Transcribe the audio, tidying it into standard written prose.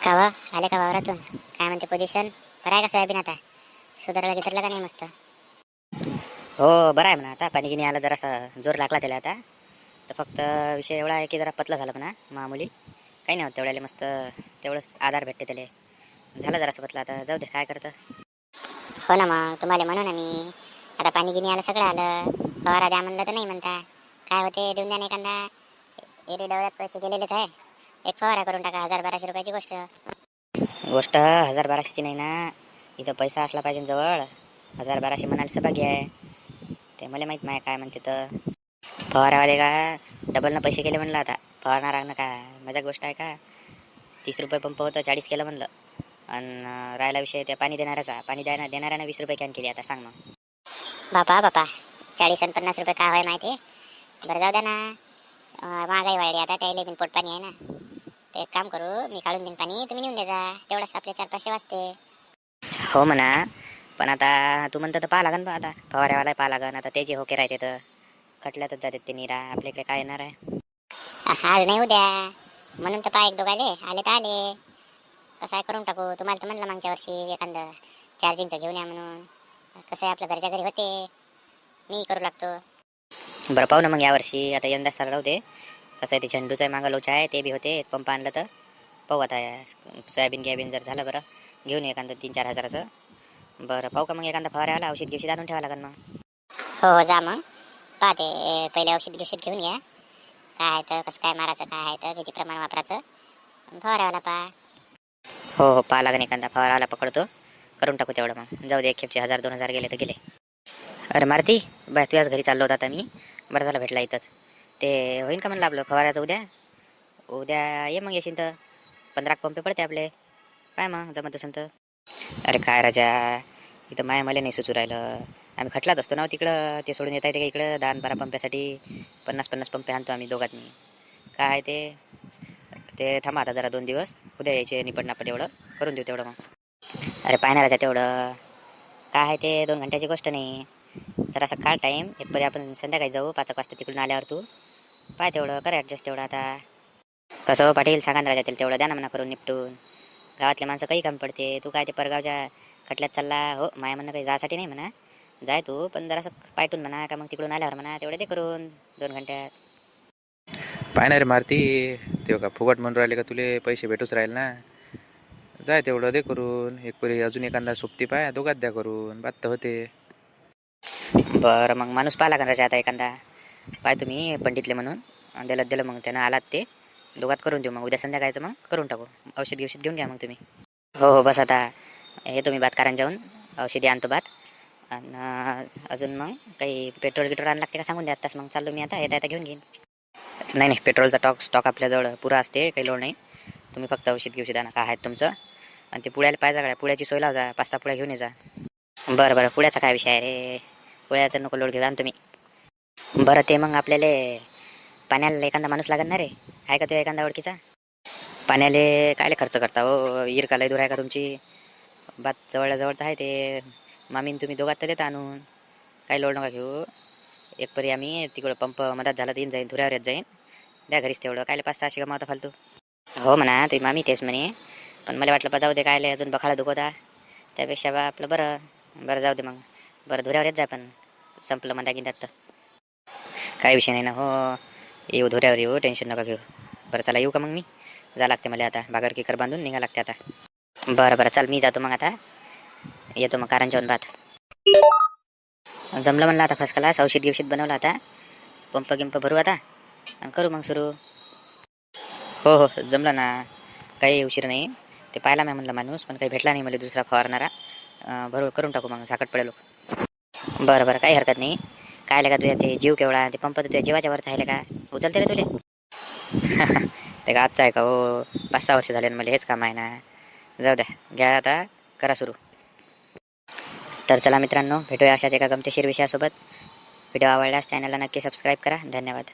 कावा आले का वावरातून? काय म्हणते पोझिशन? बरं आहे का सोयाबीन आता? सुधारायला घेतलं का नाही मस्त? हो बरं आहे म्हणा. आता पाणी गिनी आलं, जरासा जोर लागला त्याला आता. तर फक्त विषय एवढा आहे की जरा पतला झाला म्हणा मामुली. काही नाही होत तेवढ्याला, मस्त तेवढंच आधार भेटते त्याला. झालं जरासं पतला, आता जाऊ दे काय करतं. हो ना, मग तुम्हाला म्हणू ना मी. आता पाणी गिनी आलं, सगळं आलं, फवारा द्या म्हणलं तर नाही म्हणता. काय होते, देऊन द्या नाही एखादा. एरी डवळ्यात पैसे गेलेलेच आहे. एक फवारा करून टाका, 1000-1200 रुपयाची गोष्ट. गोष्ट 1000-1200ची नाही ना. इथं पैसा असला पाहिजे जवळ. 1000-1200 म्हणाले सहभागी आहे ते, मला माहीत नाही काय म्हणते. तर फवारावाले का डबलनं पैसे केले म्हणलं आता. फवारणार का मजा गोष्ट आहे का? 30 रुपये पंप होतं, 40 केलं म्हणलं. आणि राहिला विषय त्या पाणी देणाऱ्याचा. पाणी देणाऱ्यानं 20 रुपये कॅन केली. आता सांग मग. बापा 40 आणि 50 रुपये काय होय माहिती आहे? बरं जाऊ द्या ना. महागाई वाढली आता, त्याला बिन पोट पाणी आहे ना. ते एक काम करू, मी काढून देईन पाणी, तुम्ही नेऊन द्या. तेवढंच आपले 4-500 वाचते. हो म्हणा, पण आता तू म्हणतं तर पाहा लागन बा. आता फवाऱ्यावाला पाहा लागन. आता त्याचे होके राहते तर खटल्यातच जातात ते निरा. आपल्याकडे काय येणार आहे? आज नाही उद्या, म्हणून तर पा एक दोघाले आले तर आले. कसं आहे, करून टाकू. तुम्हाला तर म्हणलं मागच्या वर्षी एखादं चार्जिंगचं घेऊन या म्हणून. कसं आहे, आपल्या घरच्या घरी होते, मी करू लागतो. बरं पाहू ना मग यावर्षी. आता यंदा सरळ होते. कसं आहे, ते झेंडूचं आहे, मागं लोचा आहे, ते बी होते. एक पंप आणलं तर पाहू आता. सोयाबीन गियाबीन जर झालं बरं, घेऊन येऊ एखादं 3-4 हजाराचं. बरं पाहू का मग, एखादा फवाऱ्यावाला औषध गिवशीत आणून ठेवा लागेल मग. हो जा मग, पाहते. पहिले औषध घेऊन घ्या. काय आहे तर, कसं काय मारायचं, काय आहे तर, किती प्रमाण वापरायचं, फवारावाला पा. हो पाहा लागेल, एखादा फवारावाला पकडतो, करून टाकू तेवढं मग. जाऊ दे, एक खेपचे 1000-2000 गेले तर गेले. अरे मारती बाय, तुझ्याच घरी चाललो होता आता मी. बरं झालं भेटला इथंच. ते होईन का म्हणलं आपलं फवाराचं उद्या? उद्या ये मग, येशील तर. 15 पंपे पडते आपले. काय मग जमत असेल तर. अरे काय राजा, इथं मला नाही सुचू राहिलं. आम्ही खटलाच असतो ना तिकडं. ते सोडून येता येते का इकडं? 10-12 पंप्यासाठी 50-50 पंपे आणतो आम्ही दोघात मी. काय ते ते थांबा आता जरा 2 दिवस. उद्या यायचे निपट एवढं करून देऊ तेवढं मग. अरे पाय ना राजा, तेवढं काय आहे ते 2 घंट्याची गोष्ट नाही. जरासा काळ टाईम. एकपरी आपण संध्याकाळी जाऊ 5 वाजता तिकडून आल्यावर. तू पाय तेवढं, कर ॲडजस्ट तेवढं आता. कसं पाटील, सांगा ना राजा त्याला तेवढं द्या ना म्हणा करून निपटून. गावातले माणसं काही काम पडते. तू काय ते परगावच्या खटल्यात चालला हो? माया म्हणणं काही जासाठी नाही म्हणा. जाय तू, पण जरासं पायटून म्हणा का मग तिकडून आल्यावर म्हणा तेवढे ते करून 2 घंट्यात. पाय ना रे मारती, ते का फुकट म्हणून राहिले का तुले? पैसे भेटूच राहील ना. जाय तेवढं दे करून. एक परी अजून एखादा सोबती पाय, दोघात द्या करून, बात तर होते. बरं मग माणूस पाहिला का राजा आता एखादा? पाय तुम्ही पंडितले म्हणून दिलं मग त्यानं आलात ते दोघात करून देऊ. मग उद्या संध्याकाळचं मग करून टाकू. औषध घेऊन घ्या मग तुम्ही. हो बस आता हे तुम्ही बात कारण जाऊन औषधी आणतो बात. आणि अजून मग काही पेट्रोल गिट्रोल आणलं लागते का सांगून द्या आत्ताच. मग चाललो मी आता, येता घेऊन घेईन. नाही पेट्रोलचा स्टॉक आपल्याजवळ पुरा असते, काही लोड नाही. तुम्ही फक्त औषध आणा काय आहेत तुमचं. आणि ते पुण्याला पाहिजे का, पुण्याची सोय लाव जा. 5-6 पुड्या घेऊन ये जा. बरं पुण्याचा काय विषय आहे रे? पुण्याचं नको लोड घेऊ जा तुम्ही. बरं ते मग आपल्याला पाण्याला एखादा माणूस लागत ना रे? आहे का तो एखादा ओळखीचा? पाण्याले कायले खर्च करता हो? इर का लय दूर आहे का तुमची? बात जवळ तर आहे ते. मामीन तुम्ही दोघात तर देता आणून. काही लोड नका घेऊ. एक परी आम्ही तिकडं पंप मधात झाला तर येऊन जाईन, धुऱ्यावर येत जाईन. द्या घरीच तेवढं, कायले 500-600 गमावता फालतू. हो म्हणा तुम्ही मामी तेच म्हणे, पण मला वाटलं जाऊ दे, कायले अजून बखाडा दुखवता. त्यापेक्षा बा आपलं बरं जाऊ दे मग. बरं धुऱ्यावर येत जा, पण संपलं म्हणता की त्यात तर काही विषय नाही ना. हो येऊ, धुऱ्यावर येऊ, टेन्शन नका घेऊ. बरं चला येऊ का मग मी? जा लागते मला आता, भागर किकर बांधून निघा लागते आता. बरं चल मी जातो मग आता. येतो मग कारंजावून बात. जमलं म्हणलं आता फर्स्ट क्लास. औषध बनवलं आता. पंप गिंप भरू आता आणि करू मग सुरू. हो जमलं ना, काही उशीर नाही. ते पाहिला मी म्हणलं माणूस, पण काही भेटला नाही मला दुसरा फवारणारा. बरोबर करून टाकू मग, साकट पडेल. बरं काही हरकत नाही. काय का तुझ्या ते जीव केवढा, ते पंप तर तुझ्या जीवाच्या वरच राहिले का? उचलते रे तुले. ते का आजचं आहे का हो? 5-6 वर्ष झाले मला हेच काम आहे ना. जाऊ द्या, घ्या आता, करा सुरू. तर चला मित्रांनो, भेटूया अशाच एका गमतीशीर विषयासोबत. व्हिडिओ आवडल्यास चॅनलला नक्की सबस्क्राईब करा. धन्यवाद.